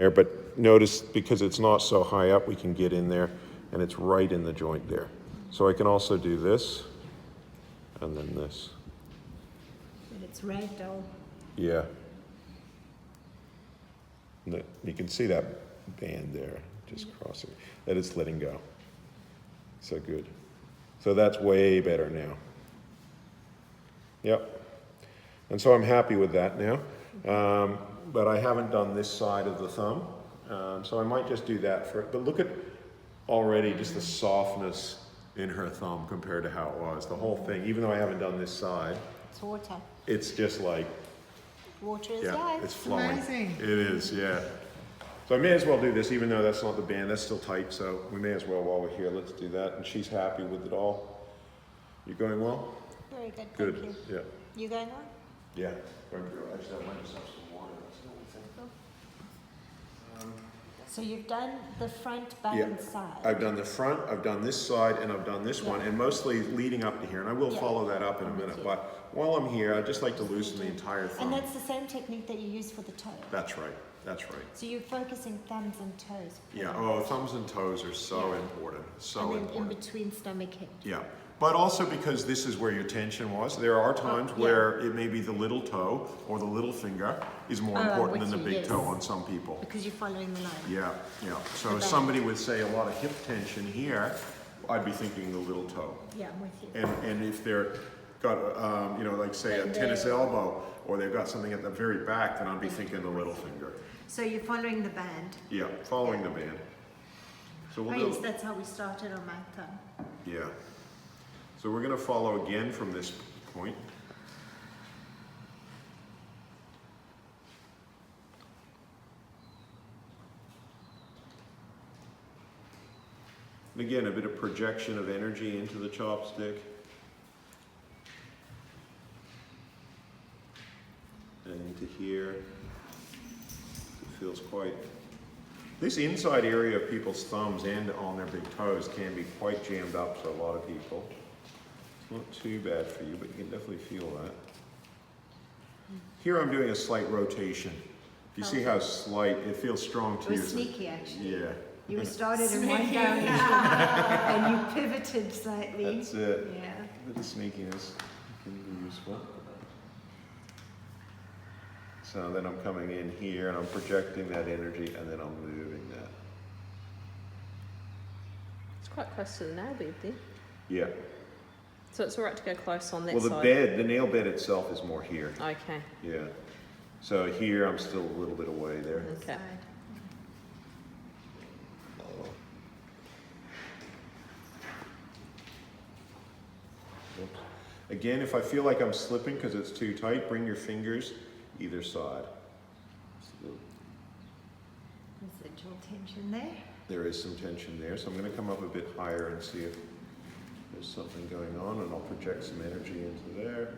there, but notice because it's not so high up, we can get in there and it's right in the joint there. So I can also do this and then this. But it's ragdoll. Yeah. You can see that band there, just crossing, that it's letting go. So good. So that's way better now. Yep. And so I'm happy with that now. But I haven't done this side of the thumb. So I might just do that for it. But look at already just the softness in her thumb compared to how it was. The whole thing, even though I haven't done this side. It's water. It's just like, Water is yeah, life. it's flowing. Amazing. It is, yeah. So I may as well do this, even though that's not the band, that's still tight, so we may as well, while we're here, let's do that. And she's happy with it all. You going well? Very good, Good, thank you. yeah. You going on? Yeah. Going good. Actually, I might just have some water. That's the only thing. So you've done the front Yeah, band side. I've done the front, I've done this side, and I've done this one, and mostly leading up to here, and I will Yeah. follow that up in a I'm with minute, you. but while I'm here, I'd just like to loosen the entire And thumb. that's the same technique that you use for the toe. That's right, that's right. So you're focusing thumbs and toes. Yeah, pretty oh, much. thumbs and toes are so Yeah. important, so And then in important. between stomach hip. Yeah, but also because this is where your tension was, there are times yeah. where it may be the little toe or the little finger is more Oh, I'm important with than the you, big yes. toe on some people. Because you're following the line. Yeah, yeah. So The if band. somebody would say a lot of hip tension here, I'd be thinking the little toe. Yeah, I'm with you. And if they're got, you know, like say a Then tennis they're- elbow, or they've got something at the very back, then I'd be thinking the little finger. So you're following the band. Yeah, following the band. So Oh we'll yes, do, that's how we started on my thumb. yeah. So we're gonna follow again from this point. And again, a bit of projection of energy into the chopstick. And into here. It feels quite... This inside area of people's thumbs and on their big toes can be quite jammed up for a lot of people. It's not too bad for you, but you can definitely feel that. Here I'm doing a slight rotation. You see how slight, it feels strong to It you. was sneaky actually. Yeah. You were started in one direction and you pivoted slightly. That's it. Yeah. A bit of sneakiness can be useful. So then I'm coming in here and I'm projecting that energy and then I'm moving that. It's quite close to the nail bed there. Yeah. So it's alright to go close on that Well, the side. bed, the nail bed itself is more here. Okay. Yeah. So here I'm still a little bit away there. Okay. Oops. Again, if I feel like I'm slipping because it's too tight, bring your fingers either side. Residual tension there. There is some tension there, so I'm going to come up a bit higher and see if there's something going on, and I'll project some energy into there.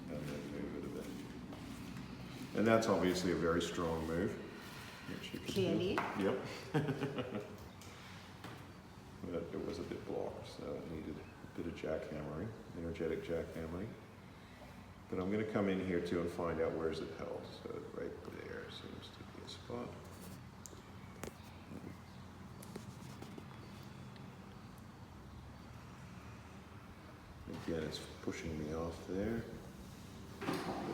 And then move it a bit. And that's obviously a very strong move. which you can Clearly. do. Yep. But it was a bit blocked, so it needed a bit of jackhammering, energetic jackhammering. But I'm going to come in here too and find out where's it held. So right there seems to be a spot. Again, it's pushing me off there.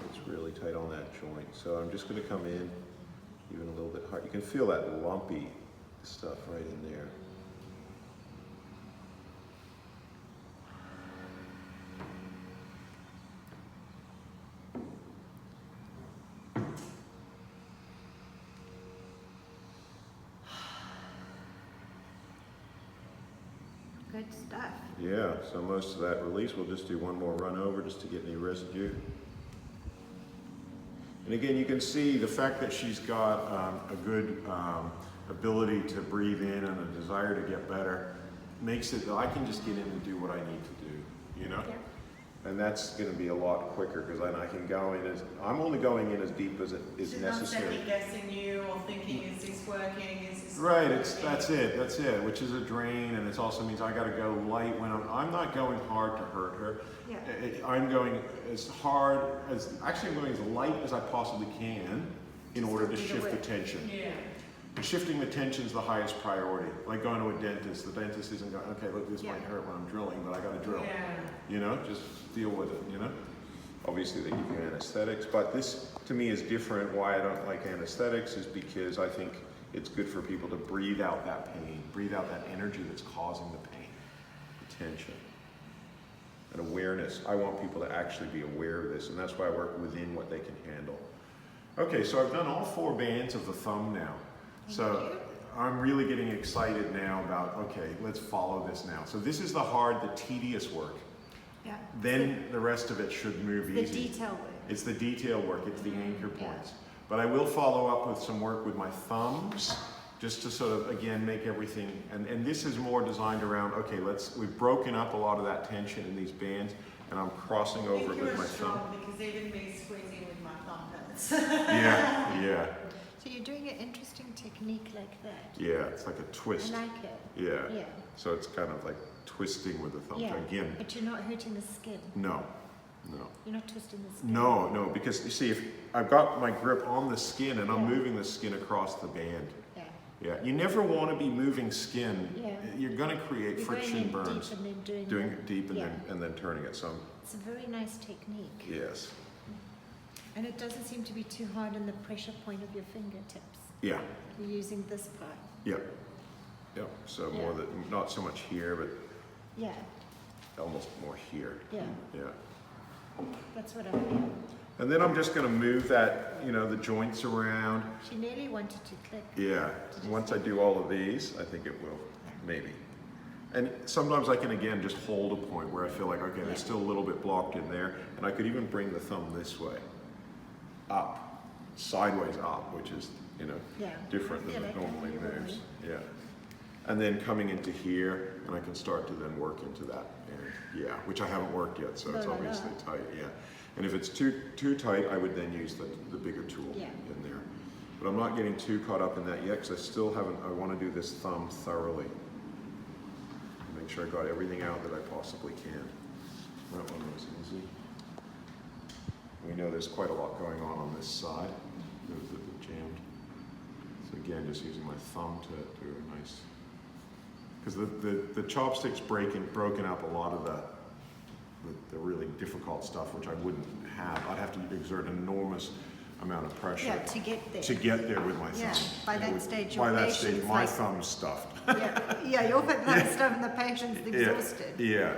It's really tight on that joint. So I'm just going to come in even a little bit hard. You can feel that lumpy stuff right in there. Good stuff. Yeah, so most of that release, we'll just do one more run over just to get any residue. And again, you can see the fact that she's got a good ability to breathe in and a desire to get better makes it that I can just get in and do what I need to do, you know? Yeah. And that's going to be a lot quicker because then I can go in as, I'm only going in as deep as it is She's not necessary. second guessing you or thinking, is this working, is this Right, working? that's it, which is a drain, and it also means I got to go light when I'm not going hard to hurt her. Yeah. I'm going as hard as, actually I'm going as light as I possibly can in order to do the shift the work. tension. Yeah. And shifting the tension is the highest priority. Like going to a dentist, the dentist isn't going, okay, look, this Yeah. might hurt when I'm drilling, but I got to drill. Yeah. You know, just deal with it, you know? Obviously they give you anesthetics, but this to me is different. Why I don't like anesthetics is because I think it's good for people to breathe out that pain, breathe out that energy that's causing the pain, the tension, and awareness. I want people to actually be aware of this, and that's why I work within what they can handle. Okay, so I've done all 4 bands of the thumb now. So I'm really getting excited now about, okay, let's follow this now. So this is the hard, the tedious work. Yeah. Then the rest of it should move The easy. detail work. It's the detail work, it's the anchor Yeah. points. But I will follow up with some work with my thumbs, just to sort of, again, make everything, and this is more designed around, okay, we've broken up a lot of that tension in these bands, and I'm crossing I over think it you're with my thumb. strong because even me squeezing with my thumb hurts. Yeah. So you're doing an interesting technique like that. Yeah, it's like a twist. I like it. Yeah. Yeah. So it's kind of like twisting with the thumb. Yeah. Again, But you're not hurting the skin. no. You're not twisting the skin. No, because you see, if I've got my grip on the skin and I'm Yeah. moving the skin across the band. Yeah. Yeah, you never want to be moving skin. Yeah. You're going to create You're friction going in burns. deep and then Doing it deep and, yeah. then turning it. So, It's a very nice technique. yes. And it doesn't seem to be too hard on the pressure point of your fingertips. Yeah, You're using this part. yeah. So more Yeah. that, not so much here, but Yeah. almost more here. Yeah. Yeah. That's what I feel. And then I'm just going to move that, the joints around. She nearly wanted to click. Yeah, once I do all of these, I think it will, maybe. And sometimes I can, again, just hold a point where I feel like, okay, there's still a little bit blocked in there, and I could even bring the thumb this way, up, sideways up, which is, Yeah. different I than feel it like I normally know your moves. way. Yeah. And then coming into here, and I can start to then work into that, and which I haven't worked yet, so it's No. obviously tight, yeah. And if it's too tight, I would then use the bigger tool Yeah. in there. But I'm not getting too caught up in that yet, because I want to do this thumb thoroughly. Make sure I got everything out that I possibly can. That one was easy. We know there's quite a lot going on this side. There's the jammed. So again, just using my thumb to do a nice, because the chopsticks broken up a lot of the really difficult stuff, which I wouldn't have. I'd have to exert an enormous amount of pressure Yeah, to get there. to get there with my thumb. Yeah, by And it that would- stage, by your that stage, patient's my like- thumb's stuffed. Yeah, you're putting that stuff and the patient's exhausted. Yeah.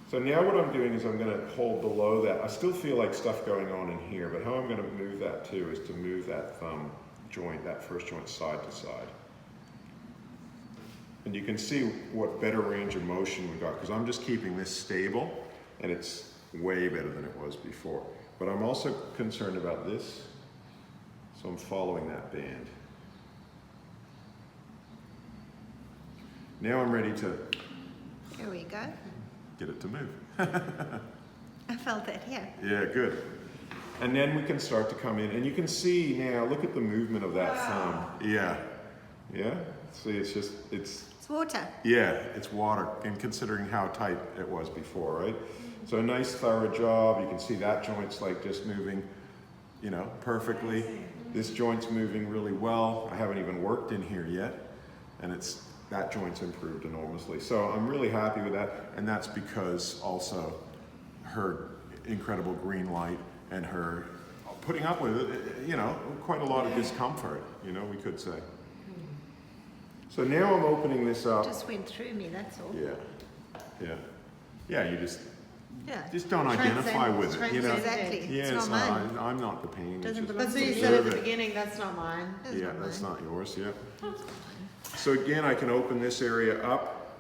So now what I'm doing is I'm going to hold below that. I still feel like stuff going on in here, but how I'm going to move that too is to move that thumb joint, that first joint, side to side. And you can see what better range of motion we got, because I'm just keeping this stable, and it's way better than it was before. But I'm also concerned about this, so I'm following that band. Now I'm ready to Here we go. get it to move. I felt that here. Yeah, good. And then we can start to come in, and you can see now, look at the movement of that thumb. Yeah. Yeah? See, it's It's water. it's water, and considering how tight it was before, right? So a nice thorough job. You can see that joint's like just moving, perfectly. This joint's moving really well. I haven't even worked in here yet, and that joint's improved enormously. So I'm really happy with that, and that's because also her incredible green light and her putting up with it, quite a lot of discomfort, we could say. So now I'm opening this up. Just went through me, that's all. Yeah, you just Yeah. don't identify with it, Exactly. Yeah, It's not mine. I'm not the pain. it's Doesn't just belong That's what you to said at observe the it. beginning, that's not mine. Yeah, that's not yours, yeah. So again, I can open this area up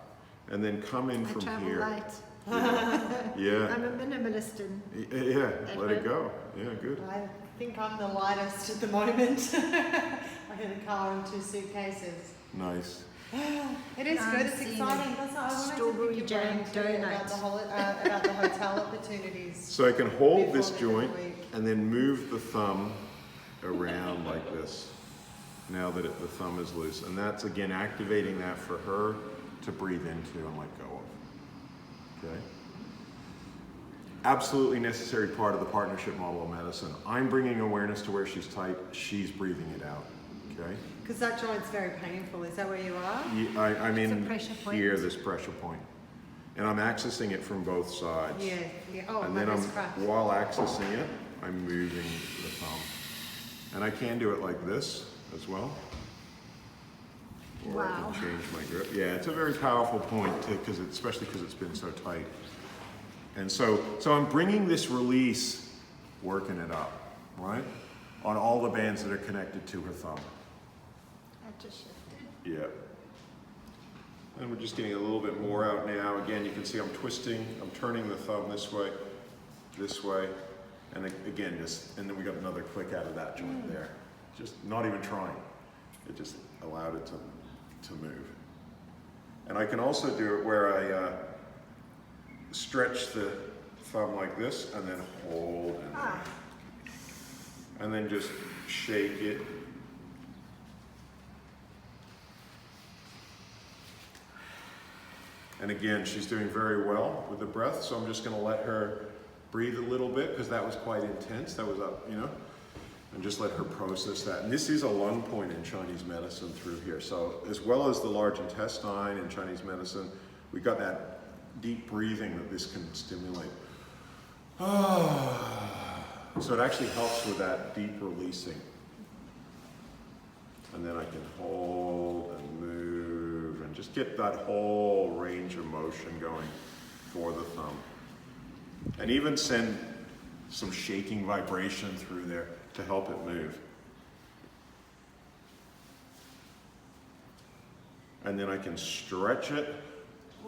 and then come in I from travel here. light. Yeah, I'm a minimalist in yeah, let it go. Yeah, good. I think I'm the lightest at the moment. I had a car and 2 suitcases. Nice. It is good, it's seeing exciting. That's why I wanted strawberry to pick your brain jam too about donuts. about the hotel opportunities. So I can hold this Before the joint week. and then move the thumb around like this, now that the thumb is loose. And that's, again, activating that for her to breathe into and let go of. Okay? Absolutely necessary part of the partnership model of medicine. I'm bringing awareness to where she's tight, she's breathing it out. Okay? Because that joint's very painful. Is that where you are? I'm It's a in pressure point. here, this pressure point. And I'm accessing it from both sides. Yeah. Yeah. Oh, And my then wrist cracked. while accessing it, I'm moving the thumb. And I can do it like this as well. Or I Wow. can change my grip. Yeah, it's a very powerful point, especially because it's been so tight. And so I'm bringing this release, working it up, right? On all the bands that are connected to her thumb. That just shifted. Yeah. And we're just getting a little bit more out now. Again, you can see I'm twisting, I'm turning the thumb this way, and again, and then we got another click out of that joint there. Just not even trying. It just allowed it to move. And I can also do it where I stretch the thumb like this and then hold in there. And then just shake it. And again, she's doing very well with the breath, so I'm just going to let her breathe a little bit because that was quite intense. That was up, and just let her process that. And this is a lung point in Chinese medicine through here. So as well as the large intestine in Chinese medicine, we got that deep breathing that this can stimulate. So it actually helps with that deep releasing. And then I can hold and move and just get that whole range of motion going for the thumb. And even send some shaking vibration through there to help it move. And then I can stretch it.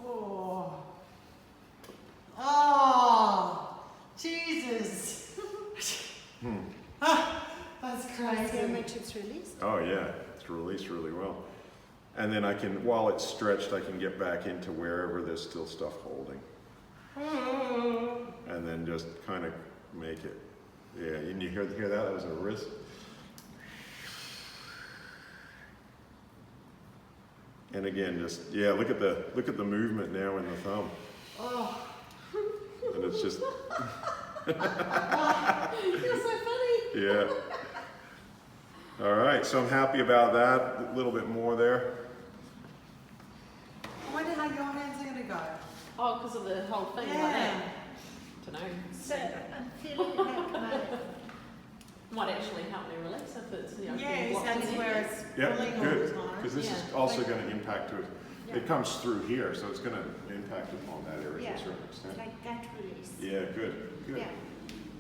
Oh, Jesus. That's See how crazy. much it's released? Oh yeah, it's released really well. And then I can, while it's stretched, I can get back into wherever there's still stuff holding. And then just kind of make it. Yeah, and you hear that? That was a wrist. And again, just, yeah, look at the movement now in the thumb. Oh, And it's just, you're so funny. yeah. All right, so I'm happy about that. A little bit more there. I wonder how your hands are going to go. Oh, because of the whole thing like Yeah. that. Don't know. So I'm feeling like my Might actually help me relax if it's Yeah, getting blocked that's in where there. it's Yeah, pulling all good. the time. Because this is Yeah. also going to impact it. Yeah. It comes through here, so it's going to impact upon that area to Yeah. a certain extent. like that release. Yeah, good, good. Yeah.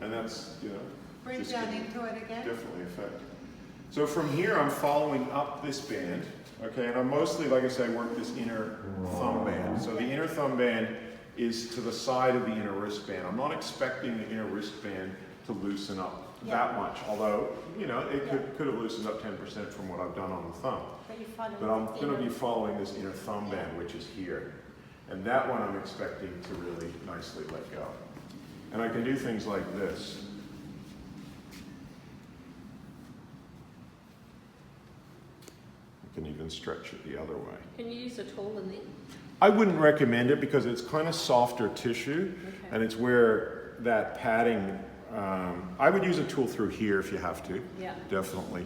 And that's, Breathe just down gonna into it again. definitely affect. So from here, I'm following up this band, okay? And I'm mostly, like I said, I work this inner thumb band. So the inner thumb band is to the side of the inner wristband. I'm not expecting the inner wristband to loosen up that much, although, it could have loosened up 10% from what I've done on the thumb. But you follow But I'm the going to be inner- following this inner thumb band, which is here. And that one I'm expecting to really nicely let go. And I can do things like this. I can even stretch it the other way. Can you use a tool in there? I wouldn't recommend it because it's kind of softer tissue, Okay. and it's where that padding, I would use a tool through here if you have to, Yeah. definitely.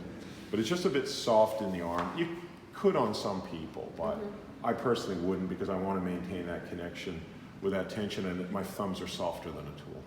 But it's just a bit soft in the arm. You could on some people, but I personally wouldn't because I want to maintain that connection with that tension, and my thumbs are softer than a tool.